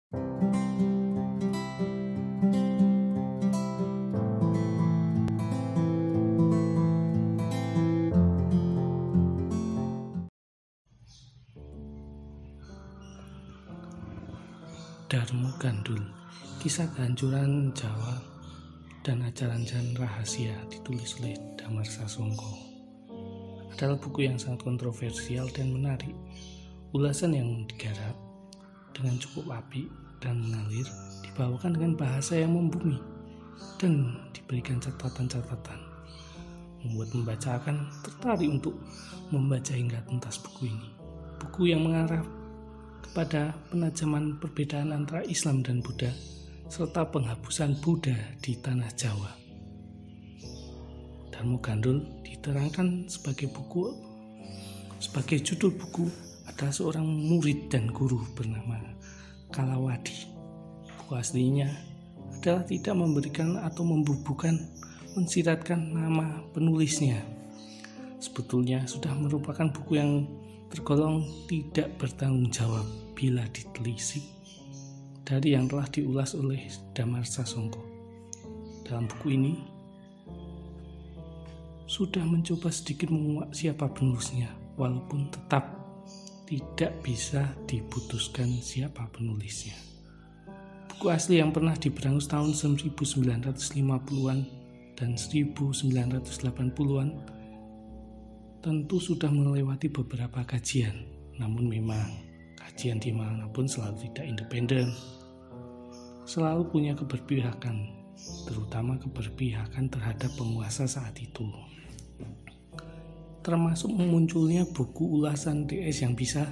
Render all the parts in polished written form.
Darmo Gandul, kisah kehancuran Jawa dan ajaran-ajaran rahasia ditulis oleh Damar Sasongko. Adalah buku yang sangat kontroversial dan menarik. Ulasan yang digarap dengan cukup apik dan mengalir, dibawakan dengan bahasa yang membumi dan diberikan catatan-catatan, membuat pembaca akan tertarik untuk membaca hingga tuntas buku ini. Buku yang mengarah kepada penajaman perbedaan antara Islam dan Buddha serta penghapusan Buddha di tanah Jawa. Darmo Gandul diterangkan sebagai judul buku adalah seorang murid dan guru bernama Kalawadi. Buku aslinya adalah tidak memberikan atau mensiratkan nama penulisnya. Sebetulnya sudah merupakan buku yang tergolong tidak bertanggung jawab bila ditelisik dari yang telah diulas oleh Damar Sasongko. Dalam buku ini sudah mencoba sedikit menguak siapa penulisnya, walaupun tetap tidak bisa diputuskan siapa penulisnya. Buku asli yang pernah diberangus tahun 1950-an dan 1980-an tentu sudah melewati beberapa kajian, namun memang kajian dimanapun selalu tidak independen, selalu punya keberpihakan, terutama keberpihakan terhadap penguasa saat itu. Termasuk memunculnya buku ulasan DS yang bisa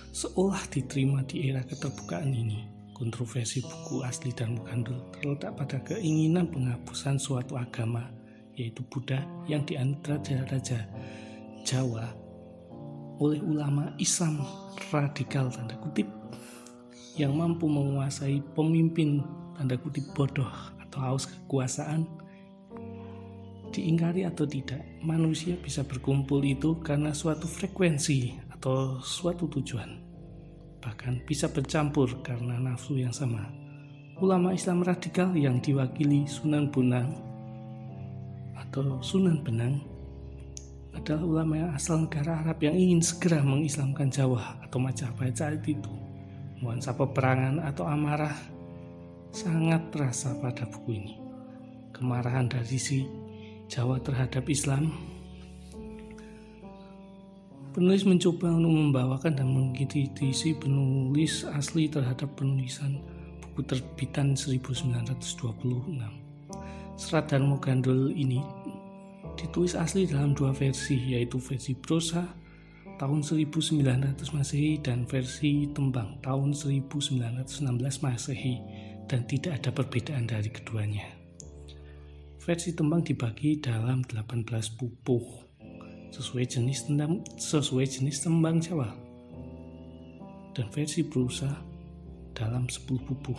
seolah diterima di era keterbukaan ini. Kontroversi buku asli Darmo Gandul terletak pada keinginan penghapusan suatu agama, yaitu Buddha, yang dianut raja-raja Jawa oleh ulama Islam radikal tanda kutip yang mampu menguasai pemimpin tanda kutip bodoh atau haus kekuasaan. Diingkari atau tidak, manusia bisa berkumpul itu karena suatu frekuensi atau suatu tujuan, bahkan bisa bercampur karena nafsu yang sama. Ulama Islam radikal yang diwakili Sunan Bonang atau Sunan Benang adalah ulama yang asal negara Arab yang ingin segera mengislamkan Jawa atau Majapahit saat itu. Nuansa peperangan atau amarah sangat terasa pada buku ini. Kemarahan dari si Jawa terhadap Islam. Penulis mencoba untuk membawakan dan mengkritisi penulis asli terhadap penulisan buku terbitan 1926. Serat Darmo Gandul ini ditulis asli dalam dua versi, yaitu versi prosa tahun 1900 Masehi dan versi tembang tahun 1916 Masehi, dan tidak ada perbedaan dari keduanya. Versi tembang dibagi dalam 18 pupuh sesuai jenis tembang Jawa, dan versi prosa dalam 10 pupuh.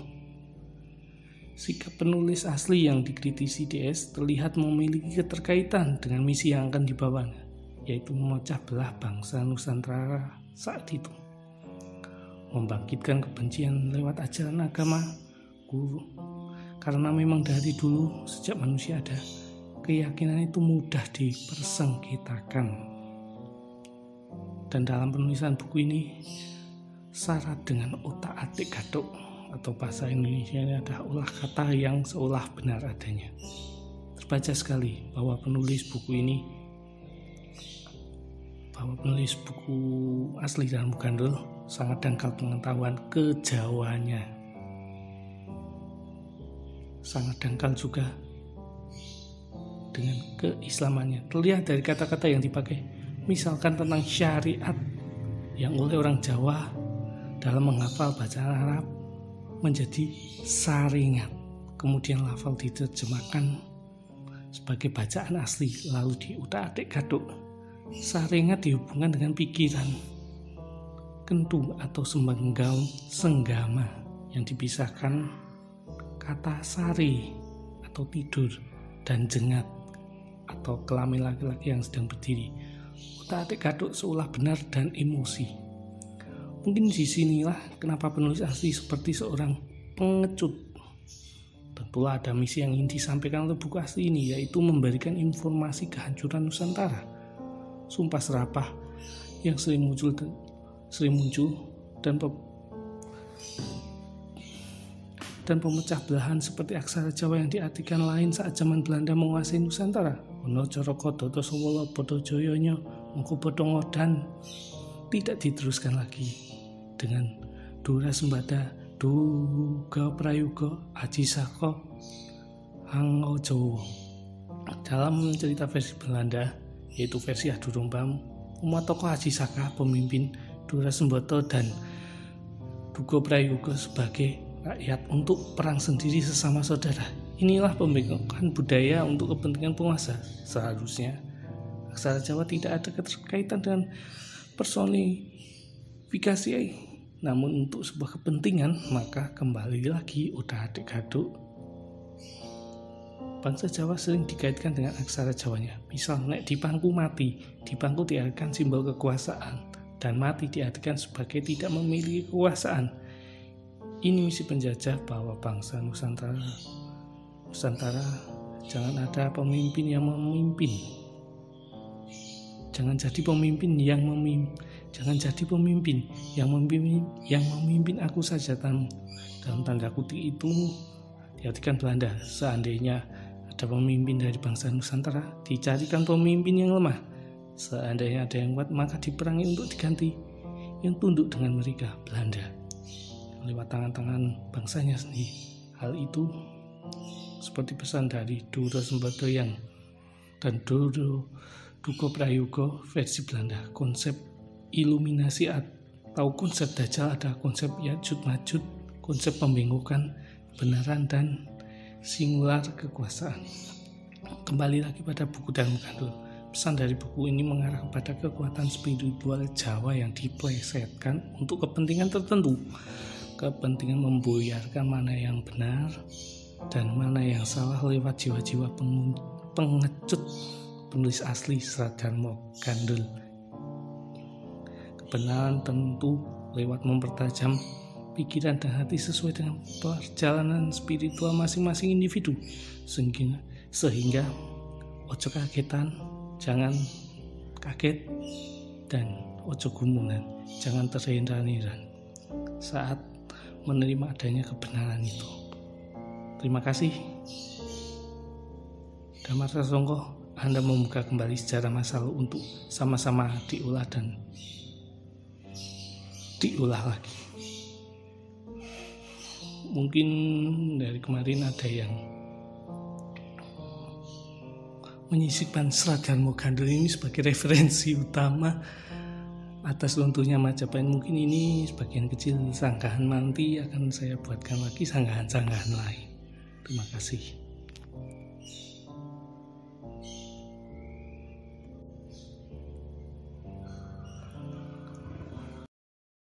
Sikap penulis asli yang dikritisi DS terlihat memiliki keterkaitan dengan misi yang akan dibawanya, yaitu memecah belah bangsa Nusantara saat itu, membangkitkan kebencian lewat ajaran agama guru. Karena memang dari dulu sejak manusia ada, keyakinan itu mudah dipersengketakan. Dan dalam penulisan buku ini syarat dengan otak-atik gadok, atau bahasa Indonesia ini adalah olah kata yang seolah benar adanya. Terbaca sekali bahwa penulis buku asli Darmo Gandul sangat dangkal pengetahuan kejawanya. Sangat dangkal juga dengan keislamannya. Terlihat dari kata-kata yang dipakai, misalkan tentang syariat yang oleh orang Jawa dalam menghafal bacaan Arab menjadi saringat, kemudian lafal diterjemahkan sebagai bacaan asli lalu diutak-atik gadok. Saringat dihubungkan dengan pikiran, kentu atau senggama yang dipisahkan kata sari atau tidur dan jengat atau kelamin laki-laki yang sedang berdiri. Utak-atik gadok seolah benar dan emosi. Mungkin di sinilah kenapa penulis asli seperti seorang pengecut. Tentulah ada misi yang ingin disampaikan oleh buku asli ini, yaitu memberikan informasi kehancuran Nusantara. Sumpah serapah yang sering muncul dan pemecah belahan seperti aksara Jawa yang diartikan lain saat zaman Belanda menguasai Nusantara. Ono Coroko Doto Sowolo Bodo Joyonyo Mongko Bodo Ngodan tidak diteruskan lagi dengan Dura Sembada, Duga Prayoga, Aji Saka, Hango Jowo. Dalam cerita versi Belanda, yaitu versi Adu Domba, umat tokoh Aji Saka, pemimpin Dura Sembada dan Duga Prayoga sebagai rakyat untuk perang sendiri sesama saudara. Inilah pembentukan budaya untuk kepentingan penguasa. Seharusnya aksara Jawa tidak ada keterkaitan dengan personifikasi, namun untuk sebuah kepentingan maka kembali lagi udah adik-aduk. Bangsa Jawa sering dikaitkan dengan aksara Jawanya. Misal nek di pangku mati, di pangku diartikan simbol kekuasaan, dan mati diartikan sebagai tidak memiliki kekuasaan. Ini misi penjajah bahwa bangsa Nusantara jangan ada pemimpin yang memimpin. Jangan jadi pemimpin yang memimpin aku saja. Dalam tanda kutip itu diartikan Belanda. Seandainya ada pemimpin dari bangsa Nusantara, dicarikan pemimpin yang lemah. Seandainya ada yang kuat, maka diperangi untuk diganti yang tunduk dengan mereka, Belanda, lewat tangan-tangan bangsanya sendiri. Hal itu seperti pesan dari Dura Sembada dan Duga Prayoga versi Belanda. Konsep iluminasi atau konsep Dajjal ada konsep Ya'juj Ma'juj, konsep pembengkokan kebenaran dan singular kekuasaan. Kembali lagi pada buku Dharma Gandul. Pesan dari buku ini mengarah kepada kekuatan spiritual Jawa yang diplesetkan untuk kepentingan tertentu. Kepentingan membuyarkan mana yang benar dan mana yang salah lewat jiwa-jiwa pengecut penulis asli Serat Dharma Gandul. Kebenaran tentu lewat mempertajam pikiran dan hati sesuai dengan perjalanan spiritual masing-masing individu, sehingga ojo kagetan, jangan kaget, dan ojo gumunan, jangan terheran-heran saat menerima adanya kebenaran itu. Terima kasih. Damar Sasongko, Anda membuka kembali sejarah masa lalu untuk sama-sama diolah dan diolah lagi. Mungkin dari kemarin ada yang menyisipkan Serat Dharma Gandul ini sebagai referensi utama atas runtuhnya Majapahit. Mungkin ini sebagian kecil sanggahan, nanti akan saya buatkan lagi sanggahan-sanggahan lain. Terima kasih.